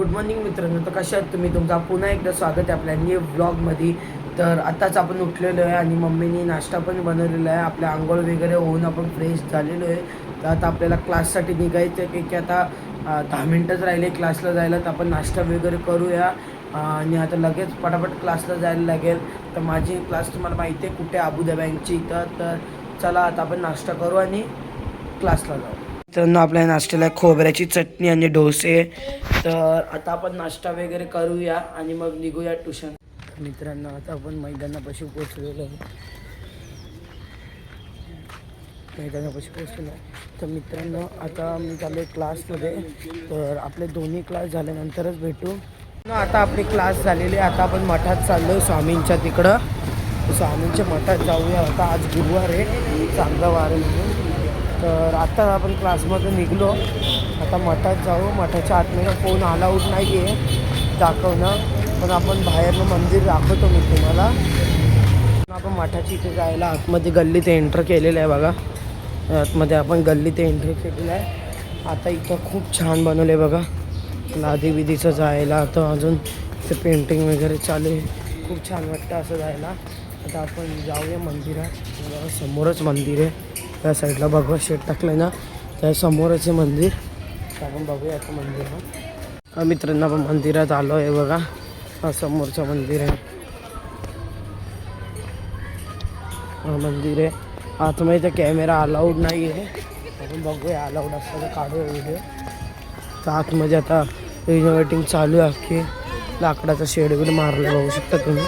Good morning मित्रांनो. तर कशा आहात तुम्ही? तुमचा पुन्हा एकदा स्वागत आहे आपल्या न्यू व्लॉगमध्ये. तर आत्ताच आपण उठलेलो आहे आणि मम्मीनी नाश्ता पण बनवलेला आहे. आपल्या आंघोळ वगैरे होऊन आपण फ्रेश झालेलो आहे. तर आता आपल्याला क्लाससाठी निघायचं आहे की आता 10 मिनटंच राहिले क्लासला जायला. तर आपण नाश्ता वगैरे करूया आणि आता लगेच पटापट क्लासला जायला लागेल. तर माझी क्लास तुम्हाला माहिती आहे कुठे, अबुधाब्यांची. तर चला आता आपण नाश्ता करू आणि क्लासला जाऊ. मित्रांनो, आपल्या नाश्त्याला खोबऱ्याची चटणी आणि डोसे. तर आता आपण नाश्ता वगैरे करूया आणि मग निघूया ट्युशन. मित्रांनो, आता आपण मैदानापाशी पोचलेलो आहे. तर मित्रांनो, आता मी चालू आहे क्लासमध्ये. तर आपले दोन्ही क्लास झाल्यानंतरच भेटू. आता आपली क्लास झालेली. आता आपण मठात चाललो आहे स्वामींच्या तिकडं. स्वामींच्या मठात जाऊया. आता आज गुरुवार आहे, चांगला वार आहे म्हणून. तर आता आपण क्लासमधून निघलो. आता मठात जाऊ. मठाच्या आतमध्ये फोन अलाउड नाही आहे दाखवणं, पण आपण बाहेरनं मंदिर दाखवतो मी तुम्हाला. आपण मठाची इथे जायला आतमध्ये गल्लीत एंटर केलेलं आहे बघा. आतमध्ये आपण गल्लीत एंट्री केलेलं आहे. आता इथं खूप छान बनवलं आहे बघा. लादी बिदीचं जायला आता अजून ते पेंटिंग वगैरे चालू आहे. खूप छान वाटतं असं जायला. आता आपण जाऊया मंदिरात. समोरच मंदिर आहे. त्या साईडला भगवत शेट टाकलं आहे ना, त्या समोरच आहे मंदिर. तर आपण बघूया आता मंदिरात. मित्रांनो, आपण मंदिरात आलो आहे बघा. हा समोरचं मंदिर आहे. हा मंदिर आहे. आतमध्ये तर कॅमेरा अलाउड नाही आहे. आपण बघूया, अलाउड असतं तर काढूया व्हिडिओ. तर आतमध्ये आता रिनोव्हेटिंग चालू आहे. की लाकडाचा शेड वगैरे मारला बघू शकता तुम्ही.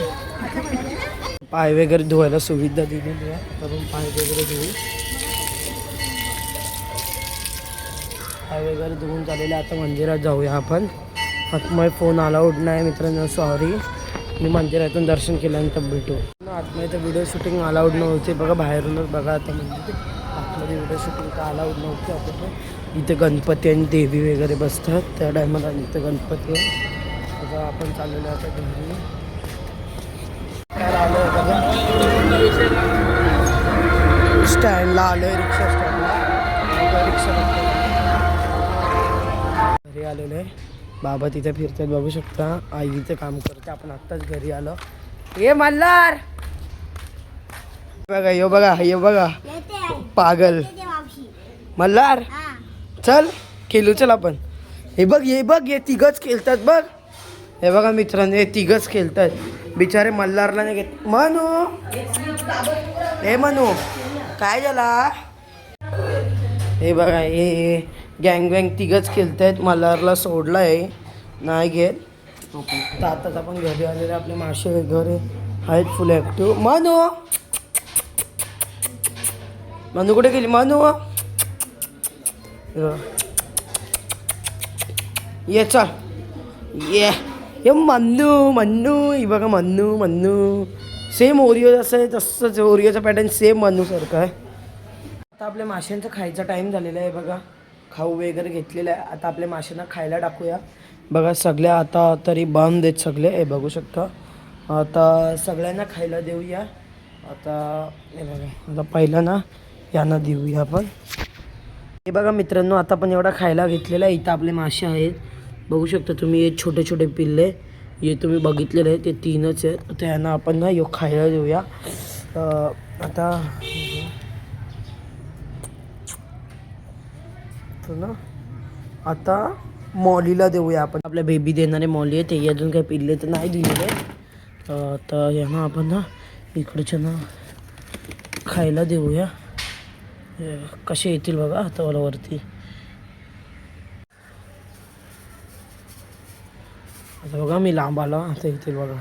पाय वगैरे धुवायला सुविधा दिलेली आहे. तर पाय वगैरे धुवून झालेलं. आता मंदिरात जाऊया आपण. आतमध्ये फोन अलाउड नाही मित्रांनो, सॉरी. मी मंदिरातून दर्शन केल्यानंतर भेटू. आतमध्ये तर व्हिडिओ शूटिंग अलाउड नव्हते बघा. बाहेरूनच बघा आता म्हणजे आतमध्ये व्हिडिओ शूटिंग तर अलाउड नव्हते. आपण इथे गणपती आणि देवी वगैरे बसतात त्या टायमाला. इथं गणपती आहे. आता आपण चाललेलो आता घरी. काय आलो आहे बघा, स्टँडला आलो आहे, रिक्षा स्टँडला. रिक्षा घरी आलेलो आहे. बाबा तिथे फिरतात बघू शकता. आई इथे काम करते. आपण आत्ताच घरी आलो. ये मल्हार बघा, यो बघा, यो बघा पागल मल्हार. चल खेळू, चल आपण. हे बघ, हे बघ, हे तिघच खेळतात बघ. हे बघा मित्रांनो, हे तिघच खेळतात. बिचारे मल्हारला नाही घेत. मनू, हे मनू काय झाला? हे बघा, हे गँग वँग तिघच खेळत आहेत. मल्हारला सोडला आहे, नाही घेत. तर आताच आपण घरी आलेले. आपले मासे वगैरे आहेत फुल ॲक्टिव्ह. मनू, मनू कुठे गेली? मनू ये, चल ये. हे मन्नू ही बघा. मन्नू सेम ओरिओ जसं आहे तसंच. ओरिओचा पॅटर्न सेम मन्नूसारखं आहे. आता आपल्या माशांचा खायचा टाईम झालेला आहे बघा. खाऊ वगैरे घेतलेला आहे. आता आपल्या माशांना खायला टाकूया बघा. सगळ्या आता तरी बंद आहेत सगळे, हे बघू शकता. आता सगळ्यांना खायला देऊया. आता हे बघा, आता पहिला ना यांना देऊया आपण. हे बघा मित्रांनो, आता आपण एवढा खायला घेतलेला आहे. इथं आपले मासे आहेत बघू शकता तुम्ही. हे छोटे छोटे पिल्ले हे तुम्ही बघितलेले आहे, ते 3च आहेत. त्यांना आपण ना यो खायला देऊया. आता ना आता मॉलीला देऊया आपण. आपल्या बेबी देणारे मॉली आहे ते. अजून काही पिल्ले तर नाही दिलेले. तर यांना आपण ना इकडच्या ना खायला देऊया. कसे येतील बघा आता मला वरती. आता बघा मी लांब आलो, आता येतील बघा.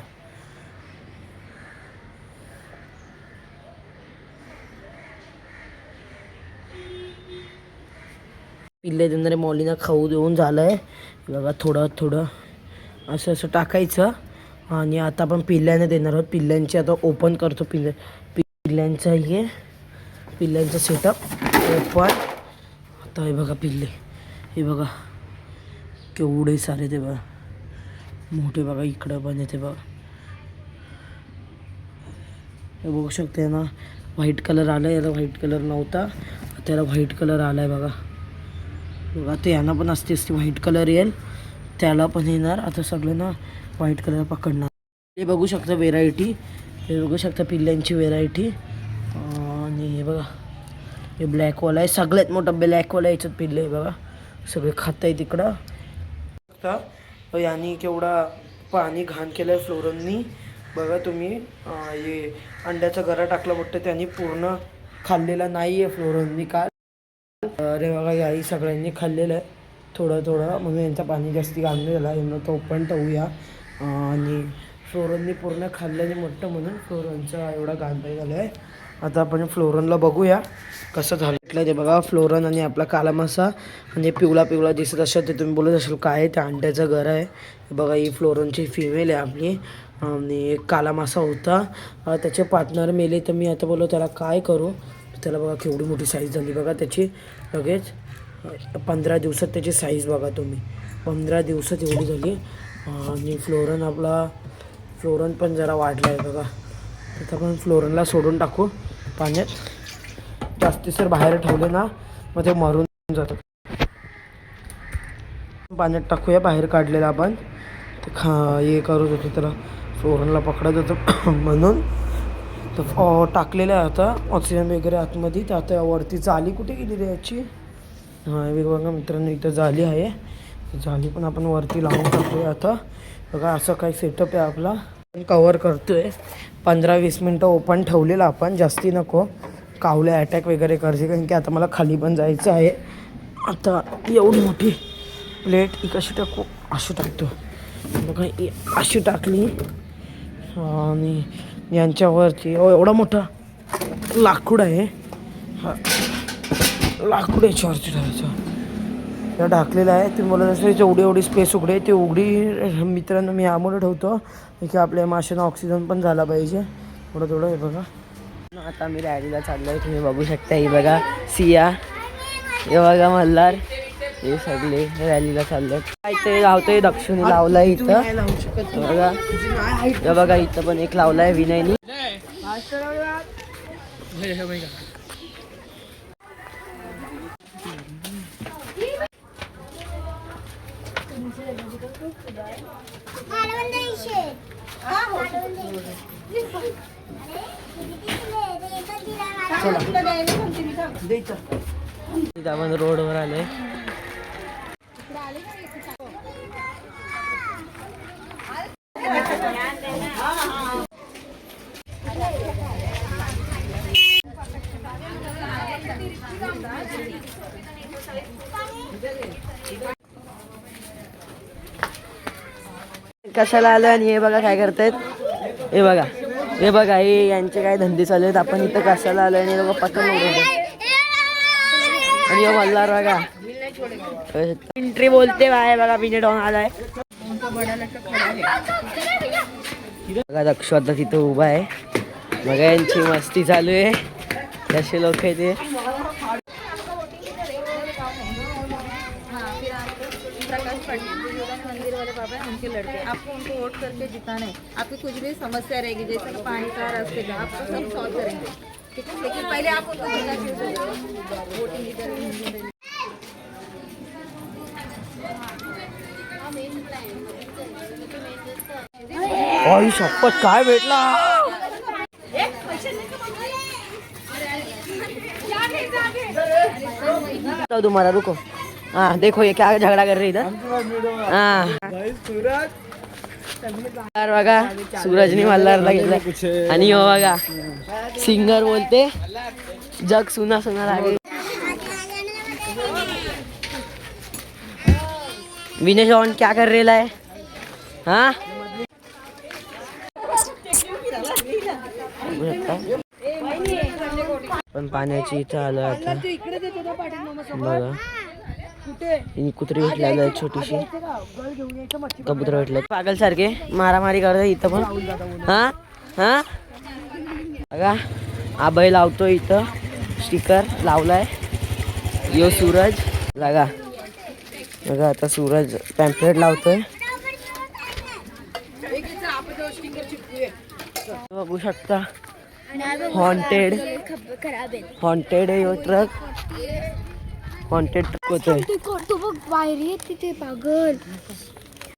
पिल्ले देणारे मॉलीना खाऊ देऊन झालं आहे बघा. थोडं असं टाकायचं. आणि आता आपण पिल्ल्याने देणार आहोत. पिल्ल्यांचे आता ओपन करतो. पिल्ल्यांचा हे पिल्ल्यांचा सेटअप ओपन. आता हे बघा पिल्ले, हे बघा केवढे सारे ते बघा. मोठे बघा, इकडं पण येते बघा. हे बघू शकते ना, व्हाईट कलर आला आहे. याला व्हाईट कलर नव्हता, त्याला व्हाईट कलर आला आहे बघा. बघा ते यांना पण असते व्हाईट कलर येईल त्याला पण येणार. आता सगळं ना व्हाईट कलर पकडणार. हे बघू शकता व्हेरायटी, हे बघू शकता पिल्ल्यांची व्हेरायटी. आणि हे बघा हे ब्लॅकवाला आहे, सगळ्यात मोठा ब्लॅकवाला याच्यात पिल्ले आहे बघा. सगळे खात आहे तिकडं. यानी केवढा पाणी घाण केलं आहे फ्लोरननी बघा तुम्ही. हे अंड्याचा गरा टाकला वाटतं, त्यांनी पूर्ण खाल्लेला नाही आहे फ्लोरननी काल. अरे बघा याही सगळ्यांनी खाल्लेलं आहे थोडं थोडं, म्हणून यांचा पाणी जास्ती घाण झाला. यांना तो पण ठेवूया. आणि फ्लोरननी पूर्ण खाल्ल्याने मोठं म्हणून फ्लोरनचा एवढा घाणपाई झाला आहे. आता आपण फ्लोरनला बघूया कसं झालं ते बघा. फ्लोरन आणि आपला काला मासा आणि पिवळा पिवळा दिसत असेल ते तुम्ही बोलत असाल काय ते अंड्याचं घर आहे बघा. ही फ्लोरनची फिमेल आहे आपली. आणि एक काला मासा होता, त्याचे पार्टनर मेले. तर मी आता बोललो त्याला काय करू. त्याला बघा केवढी मोठी साईज झाली बघा त्याची. लगेच 15 दिवसात त्याची साईज बघा तुम्ही, 15 दिवसात एवढी झाली. आणि फ्लोरन पण जरा वाढला आहे बघा. आता आपण फ्लोरनला सोडून टाकू पाण्यात. जास्ती सर बाहेर ठेवले ना मग ते मरून जातात. पाण्यात टाकूया बाहेर काढलेलं आपण. ते हे करत होतो त्याला फ्लोरनला पकडत होतं म्हणून तर टाकलेलं आहे आता ऑक्सिजन वगैरे आतमध्ये. तर आता वरती जाली कुठे गेली रे याची. हां बघा मित्रांनो इथं जाली आहे. जाली पण आपण वरती लावून टाकूया आता बघा. असं काही सेटअप आहे आपला. कवर करतोय 15-20 मिनटं ओपन ठेवलेलं आपण, जास्ती नको कावले अटॅक वगैरे करते. कारण की आता मला खाली पण जायचं आहे. आता एवढी मोठी प्लेट ही कशी टाकू, अशी टाकतो बघा. अशी टाकली आणि यांच्यावरती एवढा मोठा लाकूड आहे. हा लाकूड याच्यावरती ठेवायचं. त्या ढाकलेलं आहे. तुम्ही बोलत असेल एवढी स्पेस उघडे ते उघडी मित्रांनो मी यामुळे ठेवतो की आपल्या माशांना ऑक्सिजन पण झाला पाहिजे थोडं हे बघा. आता मी रॅलीला चाललो आहे, तुम्ही बघू शकता. ही बघा सिया, हे बघा मल्हार, हे सगळे रॅलीला चालले. इथे लावतोय दक्षिणी लावलाय इथं बघा. हे बघा इथं पण एक लावलाय विनयनी. आपण रोडवर आले. कशाला आलं आणि हे बघा काय करतायत. हे बघा हे यांचे काय धंदे चालू आहेत. आपण इथं कशाला आलोय आणि लोक पटकन आणि मल्हार बघा एंट्री बोलते आहे बघा. विनय डॉन आलाय बघा. दक्ष आता तिथं उभा आहे बघा. यांची मस्ती चालू आहे. कसे लोक आहे ते. मंदिर वाले बाबा हैं, उनके लड़के। आपको उनको वोट करके जिताना है। आपकी कुछ भी समस्या रहेगी जैसे कि पानी का रास्ते का, आपको सब सॉल्व करेंगे, ठीक है। लेकिन पहले आप उनको वोटिंग की करेंगे। आई शपथ काय भेटला. तुम्हारा रुको. हाँ देखो ये क्या झगड़ा कर रही इधर. हाँ बघा सूरजनी मल्हारला घेतलाय. आणि हो बघा सिंगर बोलते जग सुना सुना लागे. विनय जॉन क्या कर रेला है. हाँ पण पाण्याची इथं आलं आता बघा. कुत्री भेटलेलं आहे छोटीशी. कबूतर भेटले पागल सारखे मारामारी करतात इथं पण. हा बघा आबाई लावतो इथं स्टिकर लावलाय. यो सूरज बघा. आता सूरज पॅम्पलेट लावतोय बघू शकता. हॉन्टेड आहे यो ट्रक. हॉन्टेड ट्रक होतोय. तो बघ वायरी आहे तिथे पागल.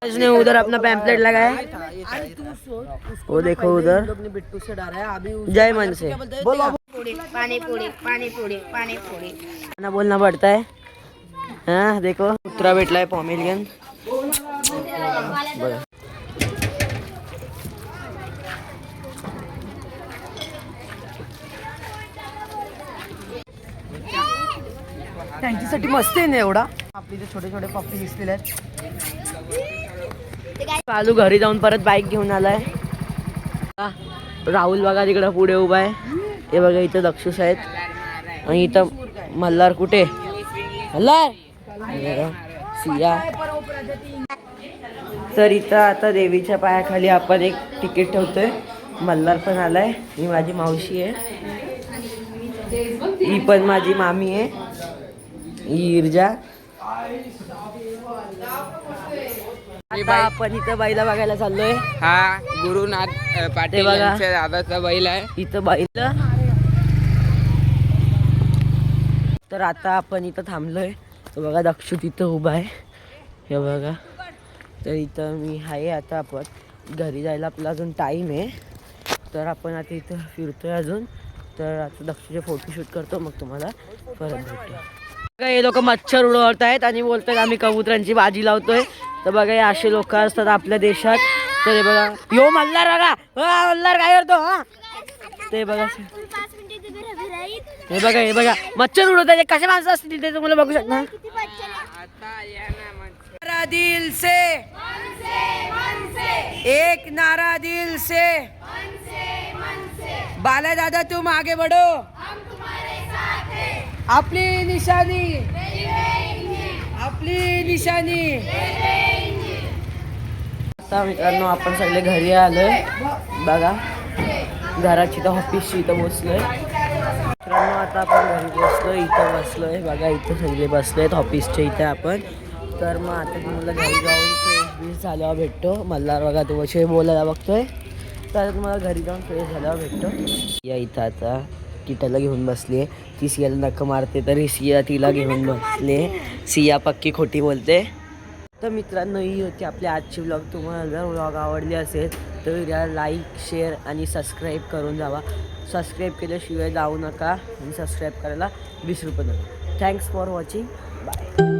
उसने उधर अपना पैम्पलेट लगाया, वो देखो उधर बिट्टू से डरा है अभी। जय मन से पानी पूरी पानी पूरी पानी पूरी ना बोलना पड़ता है। हाँ देखो कुत्रा भेटलाय पॉमेलियन बघा। त्यांच्यासाठी मस्त आहे ना एवढा। आपले जे छोटे छोटे पप्पी दिसलेले आहेत। कालू घरी जाऊन परत बाईक घेऊन आलाय। राहुल बघा तिकडे पुढे उभा आहे। हे बघा इथं दक्षुष आहेत आणि इथं मल्हार कुठे मल्हार सिया। तर इथं आता देवीच्या पायाखाली आपण एक तिकीट ठेवतोय। मल्हार पण आलाय, ही माझी मावशी आहे, ही पण माझी मामी आहे, ही ईर्जा। आता आपण इथं बैला बघायला चाललोय। हा गुरुनाथ पाटील यांच्या दादाचा बैल आहे इथं बैल। तर आता आपण इथं थांबलोय, तो बघा दक्षु तिथं उभा आहे, हे बघा। तर इथं मी आहे, आता आपण घरी जायला आपला अजून टाईम आहे, तर आपण आता इथं फिरतोय अजून। तर आता दक्षुचे फोटोशूट करतो, मग तुम्हाला परत भेटतो। हे लोक मच्छर उडवत आहेत आणि बोलतात आम्ही कबुतरांची बाजी लावतोय। तर बघा हे असे लोक असतात आपल्या देशात। तर हे बघा यो मल्हार बघा, मल्हार काय करतो हा ते बघा। हे बघा हे बघा मच्छर उडवत आहेत, कशा माणसं असतील ते तुम्हाला बघू शकता। नारा दिल से एक नारा दिल से बाला दादा तुम आगे बढ़ो, आपली निशानी आपली निशानी। आता मित्रांनो आपण सगळे घरी आलोय बघा, घराची तर ऑफिसची इथं बसलोय मित्रांनो। आता आपण घरी बसलोय, इथं बसलोय बघा, इथं सगळे बसलेत ऑफिसच्या इथे आपण। तर मग आता तुम्हाला घरी जाऊन फ्रेश झाल्यावर भेटतो। मल्हार बघा तू असे बोलायला बघतोय, तर तुम्हाला घरी जाऊन फ्रेश झाल्यावर भेटतो। या इथं आता किटाला घेऊन बसली आहे, ती सियाला नक्क मारते तरी सिया तिला घेऊन बसले। सिया पक्की खोटी बोलते। तर मित्रांनो ही होती आपली आजची व्लॉग। तुम्हाला जर व्लॉग आवडली असेल तर व्हिडिओला लाईक शेअर आणि सबस्क्राईब करून जावा। सबस्क्राईब केल्याशिवाय जाऊ नका आणि सबस्क्राईब करायला विसरू पण नका। Thanks for watching, bye.